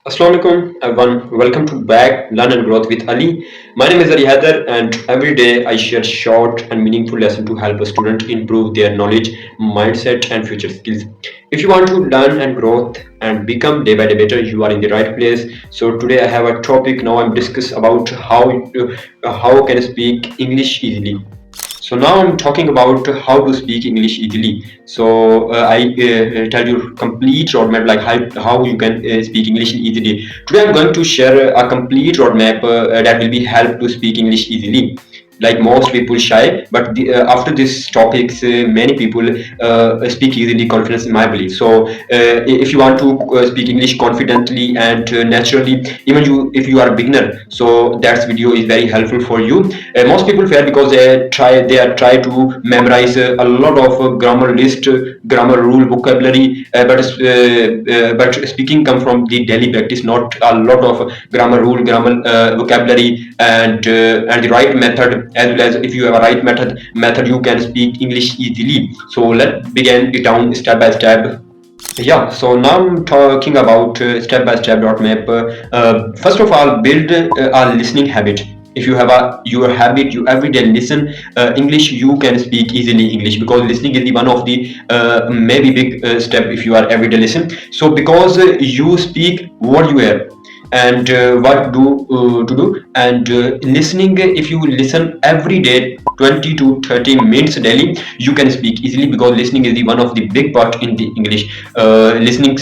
Assalamualaikum everyone, welcome to back Learn and Growth with Ali. My name is Ali Haider and every day I share short and meaningful lesson to help a student improve their knowledge, mindset and future skills. If you want to learn and growth and become day by day better, you are in the right place. So today I have a topic. Now I'm discuss about how can I speak English easily. So now I'm talking about how to speak English easily. So I tell you complete roadmap like how you can speak English easily. Today I'm going to share a complete roadmap that will be help to speak English easily. Like most people shy, but after this topics, many people speak easily, confidence in my belief. So if you want to speak English confidently and naturally, even you if you are a beginner, so that video is very helpful for you. Most people fail because they are try to memorize a lot of grammar list, grammar rule, vocabulary, but speaking come from the daily practice, not a lot of grammar rule, grammar vocabulary, and the right method. As well as if you have a right method you can speak English easily. So let's begin it down step by step. Yeah, so now I'm talking about step-by-step roadmap. First of all, build a listening habit. If you have your habit, you every day listen English, you can speak easily English, because listening is the one of the maybe big step if you are every day listen. So because you speak what you hear and what do to do, and listening, if you listen every day 20 to 30 minutes daily, you can speak easily, because listening is the one of the big part in the English. Listening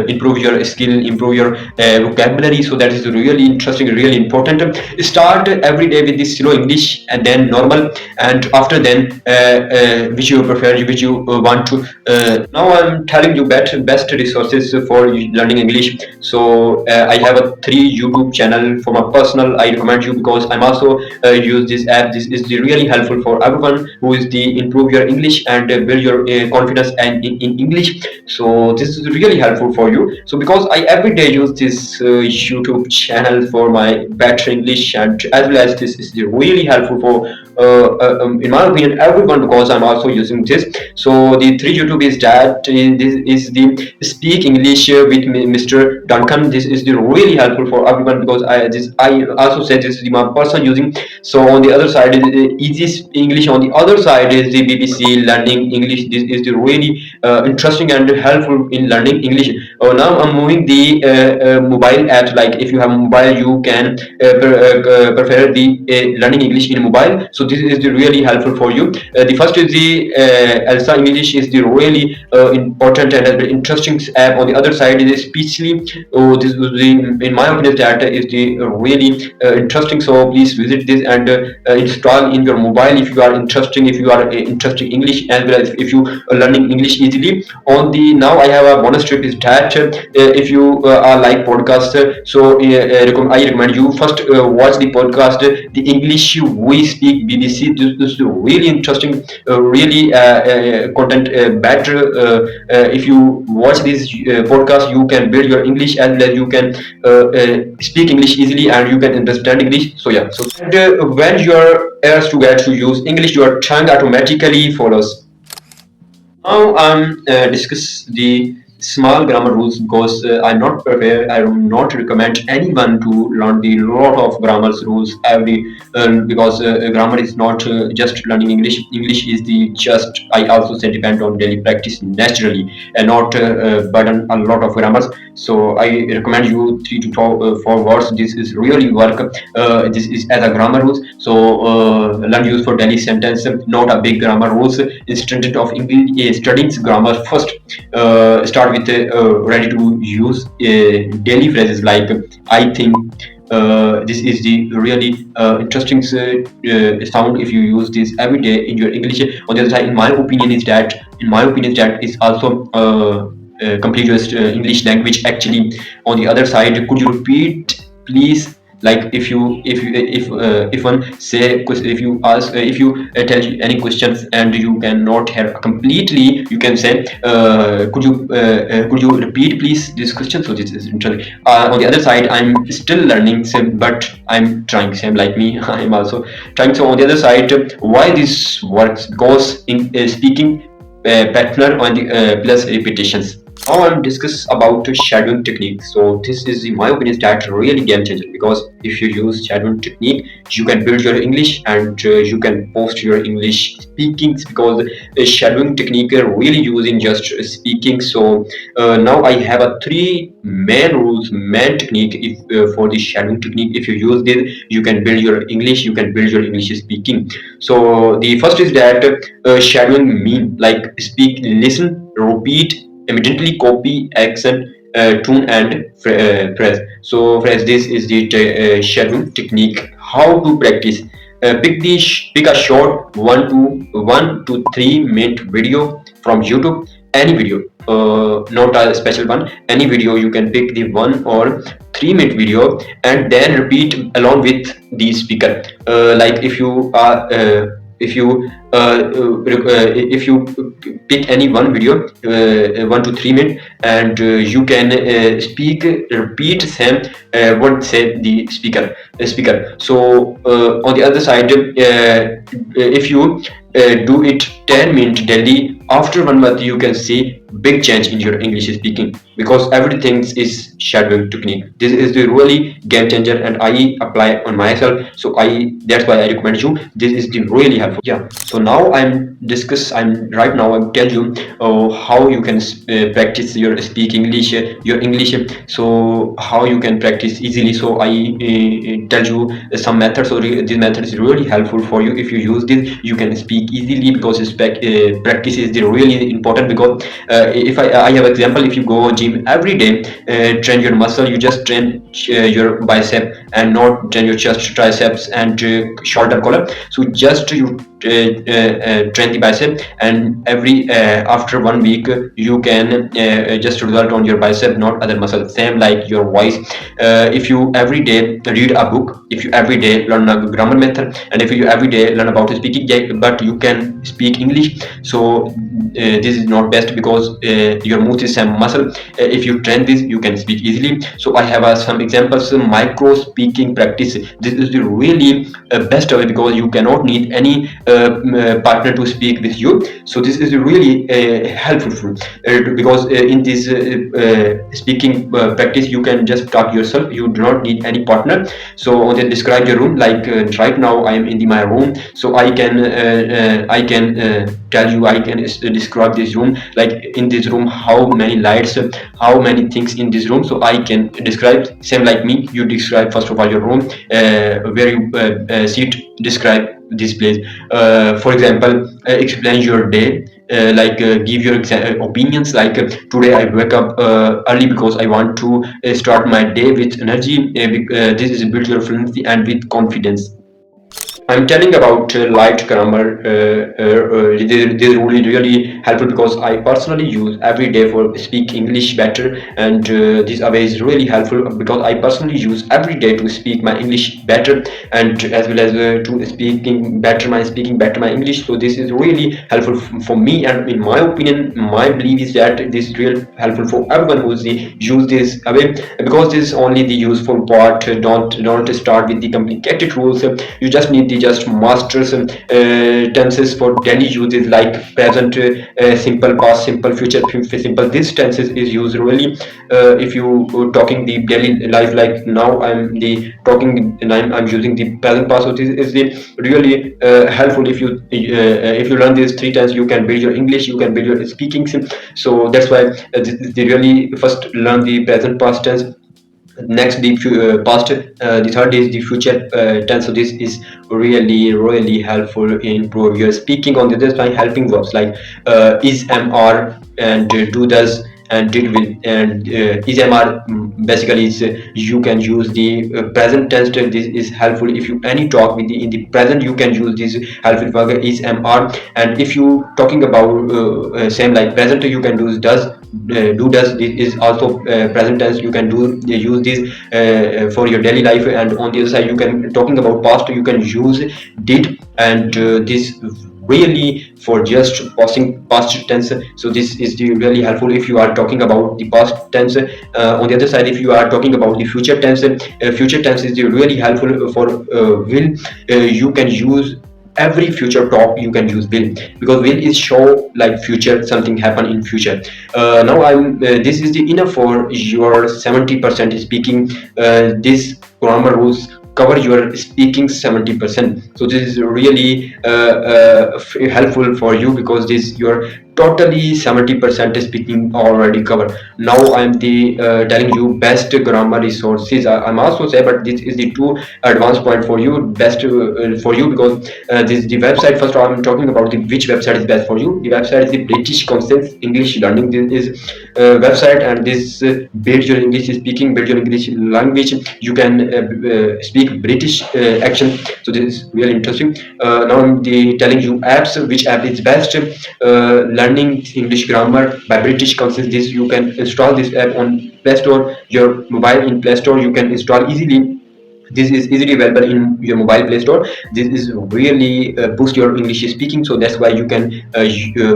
improve your skill, improve your vocabulary, so that is really interesting, really important. Start every day with this slow English and then normal, and after then which you prefer, which you want to. Now I'm telling you best resources for learning English. So I have a 3 YouTube channel for my personal. I recommend you because I'm also use this app. This is really helpful for everyone who is the improve your English and build your confidence and in English. So this is really helpful for you. So because I every day use this YouTube channel for my better English, and as well as this is really helpful for in my opinion everyone, because I'm also using this. So the 3 YouTube is that this is the speak English with Mr. Duncan. This is the really helpful for everyone, because I also said this is my person using. So on the other side is the easy English, on the other side is the BBC learning English. This is the really interesting and helpful in learning English. Now I'm moving the mobile apps. Like if you have mobile, you can prefer the learning English in mobile. So this is the really helpful for you. The first is the Elsa English, is the really important and interesting app. On the other side is Speechly. Oh, this is the, in my opinion, that is the really interesting. So please visit this and install in your mobile if you are interested. If you are interested in English, as well as if you are learning English easily. On the now I have a bonus tip is that if you are like podcaster, so I recommend you first watch the podcast, the English we speak BBC. This is really interesting, really content better. If you watch this podcast, you can build your English, as well as you can speak English easily and you can understand English. So yeah, so and, when your ears to get to use English, your tongue automatically follows. Now I'm discuss the small grammar rules, because I'm not prepared. I do not recommend anyone to learn the lot of grammar rules every because grammar is not just learning English. English is the just, I also say, depend on daily practice naturally and not burden a lot of grammars. So I recommend you 3 to 4 words. This is really work. This is as a grammar rules. So learn use for daily sentence, not a big grammar rules. Instead of English studying grammar, first start with ready to use daily phrases like I think. This is the really interesting sound if you use this every day in your English. On the other side, in my opinion, is that is also complete your English language. Actually, on the other side, could you repeat, please? Like if one say, if you ask, if you tell any questions and you cannot hear completely, you can say could you repeat please this question. So this is interesting. On the other side, I'm still learning same, but I'm trying same like me. I'm also trying. So on the other side, why this works, because in speaking pattern on the plus repetitions. Now I'm discuss about the shadowing technique. So this is in my opinion that really game changer, because if you use shadowing technique, you can build your English, and you can post your English speakings, because shadowing technique are really used in just speaking. So now I have a three main rules, main technique. If for the shadowing technique, if you use this, you can build your English, you can build your English speaking. So the first is that shadowing mean like speak, listen, repeat, immediately copy, accent, tune, and phrase. So phrase, this is the shadowing technique. How to practice? Pick a short 1 to 3 minute video from YouTube. Any video, not a special one. Any video you can pick the 1 or 3 minute video, and then repeat along with the speaker. Like if you pick any one video, 1 to 3 minutes, and you can speak, repeat same what said the speaker. So on the other side, if you do it 10 minutes daily, after 1 month you can see big change in your English speaking, because everything is shadowing technique. This is the really game changer, and I apply on myself. So that's why I recommend you. This is the really helpful. Yeah. So now I'm tell you how you can practice your speak English, your English. So how you can practice easily. So I tell you some methods. So this method is really helpful for you. If you use this, you can speak easily, because practice is the really important. Because if I have example, if you go gym every day, train your muscle, you just train your bicep and not train your chest, triceps, and shoulder collar. So just you train the bicep, and every after 1 week you can just result on your bicep, not other muscle. Same like your voice. If you every day read a book, if you every day learn a grammar method, and if you every day learn about speaking, but you can speak English. So this is not best, because your mouth is some muscle. If you train this, you can speak easily. So I have some examples. Micro speaking practice, this is the really best way, because you cannot need any partner to speak with you. So this is really helpful, because in this speaking practice, you can just talk yourself, you do not need any partner. So on the describe your room, like right now I am in my room. So I can tell you, I can describe this room, like in this room how many lights, how many things in this room. So I can describe same like me. You describe first of all your room, where you sit, describe this place. For example, explain your day, give your opinions, like today I wake up early because I want to start my day with energy. This is build your fluency and with confidence. I'm telling about light grammar. This is really helpful, because I personally use every day for speak English better, and this away is really helpful, because I personally use every day to speak my English better, and as well as to speaking better my English. So this is really helpful for me, and in my opinion, my belief is that this is really helpful for everyone who's use this away, because this is only the useful part. Don't start with the complicated rules. You just need the just master some tenses for daily uses, like present, simple, past simple, future simple. This tenses is used really if you talking the daily life, like now I'm I'm using the present past. So this is the really helpful. If you learn these 3 times, you can build your English, you can build your speaking. So that's why they really first learn the present past tense, next the past, the third is the future tense. So this is really helpful in improve your speaking. On the other side, helping verbs like is, am, are, and do, does, and did, will, and is, am, are basically is you can use the present tense. This is helpful if you any talk with in the present, you can use this helpful verb is, am, are. And if you talking about same like present, you can do does, do, does. This is also present tense. You can use this for your daily life. And on the other side, you can talking about past, you can use did, and this really for just passing past tense. So this is the really helpful if you are talking about the past tense. On the other side, if you are talking about the future tense, future tense is really helpful for will. You can use every future talk you can use will, because will is show like future, something happen in future. Now I'm this is the enough for your 70% speaking. This grammar rules cover your speaking 70%, so this is really helpful for you, because this your totally 70% speaking already cover. Now I'm the telling you best grammar resources. I'm also say, but this is the two advanced point for you, best for you, because this the website. First of all, I'm talking about the which website is best for you. The website is the British Council English Learning. This is website, and this build your English speaking, build your English language. You can speak British action. So this is really interesting. Now I'm telling you apps, which app is best learning English grammar by British Council. This you can install this app on Play Store. Your mobile in Play Store you can install easily. This is easily available in your mobile Play Store. This is really boost your English speaking, so that's why you can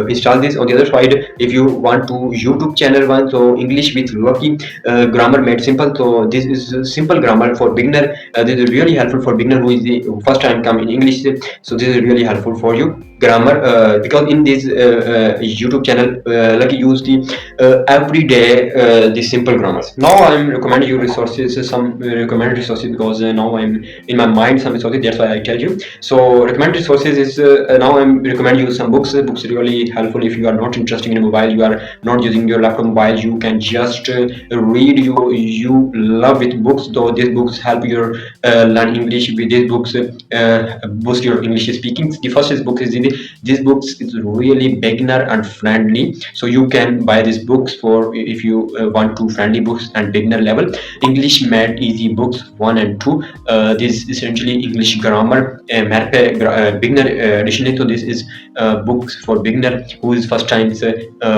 install this. On the other side, if you want to YouTube channel one, so English with Lucky, grammar made simple, so this is simple grammar for beginner. This is really helpful for beginner who is the first time come in English, so this is really helpful for you grammar, because in this YouTube channel Lucky use the everyday the simple grammars. Now I'm recommending you resources, some recommended resources, because now I'm in my mind some resources, that's why I tell you. So recommended resources is now I'm recommending you some books. Books really helpful if you are not interested in a mobile, you are not using your laptop mobile, you can just read. You love with books, though these books help your learn English. With these books boost your English speaking. The first is book is this books is really beginner and friendly, so you can buy these books for if you want to friendly books and beginner level. English made easy books 1 and 2. This essentially English grammar beginner edition. So this is books for beginner who is first time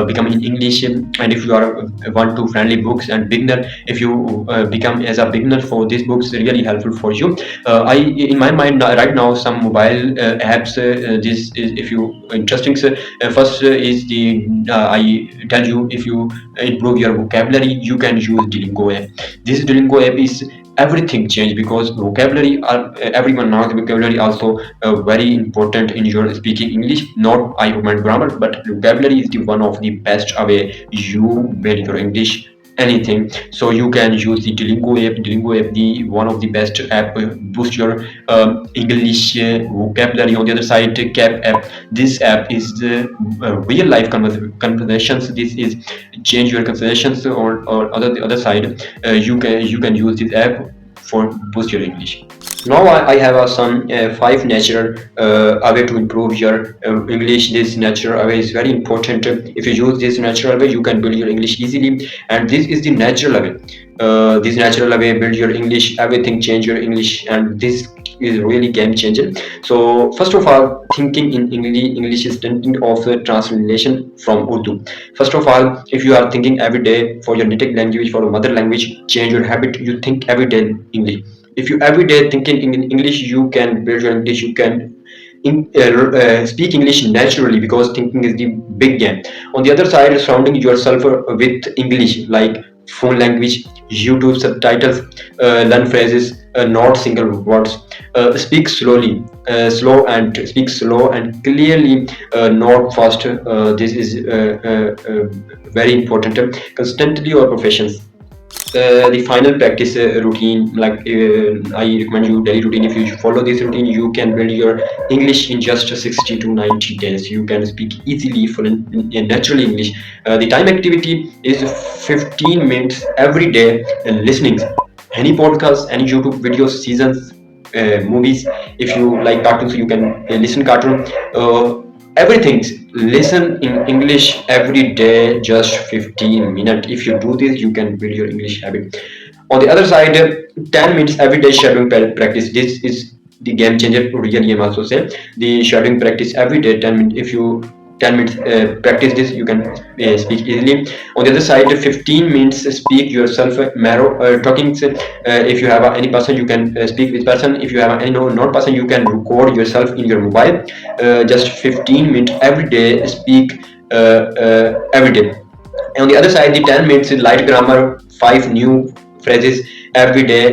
becoming in English. And if you are want to friendly books and beginner, if you become as a beginner, for these books really helpful for you. I in my mind right now some mobile apps. This is if you interesting. First is the I tell you, if you improve your vocabulary, you can use Duolingo app. This Duolingo app is everything changed, because vocabulary are everyone knows vocabulary also very important in your speaking English. Not I recommend grammar, but vocabulary is the one of the best way you build your English anything. So you can use the Duolingo app, the one of the best app boost your English vocabulary. On the other side, Cap app. This app is the real life conversations. This is change your conversations. Or the other side, you can use this app for boost your English. Now I have some 5 natural way to improve your English. This natural way is very important. If you use this natural way, you can build your English easily. And this is the natural way. This natural way build your English. Everything change your English, and this is really game changer. So first of all, thinking in English is thinking of a translation from Urdu. First of all, if you are thinking every day for your native language, for your mother language, change your habit. You think every day in English. If you every day thinking in English, you can build your English. You can speak English naturally, because thinking is the big game. On the other side, surrounding yourself with English, like phone language, YouTube subtitles, learn phrases, not single words. Speak slowly, slow and speak slow and clearly, not fast. This is very important. Constantly or professions. The final practice routine, like I recommend you daily routine. If you follow this routine, you can build your English in just 60 to 90 days. You can speak easily fluent in natural English. The time activity is 15 minutes every day listening, any podcast, any YouTube videos, seasons, movies. If you like cartoons, you can listen cartoon. Everything, listen in English every day, just 15 minutes. If you do this, you can build your English habit. On the other side, 10 minutes every day shadowing practice. This is the game changer. Really, I'm also say the shadowing practice every day, 10 minutes. If you 10 minutes practice this, you can speak easily. On the other side, 15 minutes speak yourself marrow talking. If you have any person, you can speak with person. If you have any non person, you can record yourself in your mobile. Just 15 minutes every day speak every day. And on the other side, the 10 minutes light grammar, 5 new phrases every day.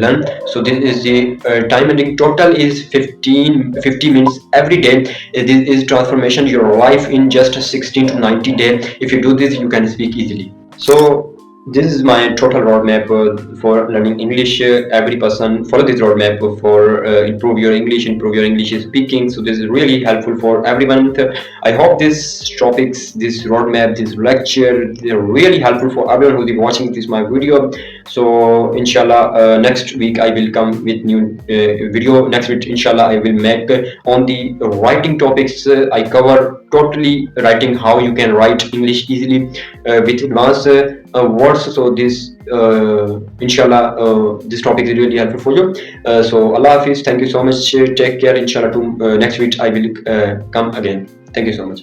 Learn. So this is the time, and in total is 50 minutes every day. This is transformation your life in just 16 to 90 days. If you do this, you can speak easily. So this is my total roadmap for learning English. Every person follow this roadmap for improve your English speaking. So this is really helpful for everyone. I hope these topics, this roadmap, this lecture, they're really helpful for everyone who is watching this my video. So inshallah, next week I will come with new video. Next week inshallah I will make on the writing topics. I cover totally writing, how you can write English easily with advanced words. So this inshallah this topic is really helpful for you. So Allah Hafiz, thank you so much. Take care. Inshallah to next week I will come again. Thank you so much.